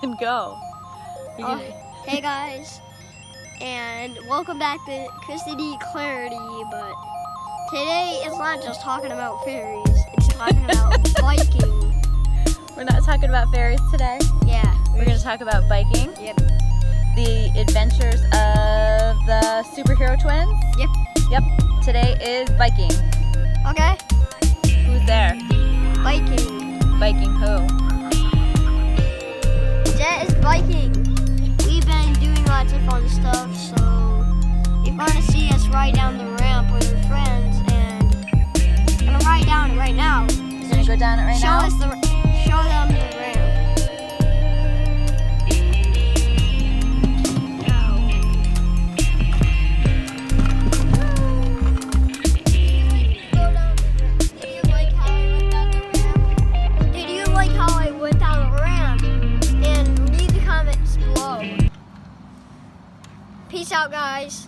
and go. Hey guys, and welcome back to Christy D Clarity, but today it's not just talking about fairies, it's talking about biking. We're not talking about fairies today. Yeah. We're going to talk about biking. Yep. The adventures of the superhero twins. Yep. Yep. Today is biking. Okay. Who's there? Biking. Biking who? Jet is biking. We've been doing lots of fun stuff, so if you want to see us ride down the ramp with your friends, and I'm gonna ride down it right now. You're going to go down it right now? Show them the ramp. Did you like how I went down the ramp? And leave the comments below. Peace out, guys.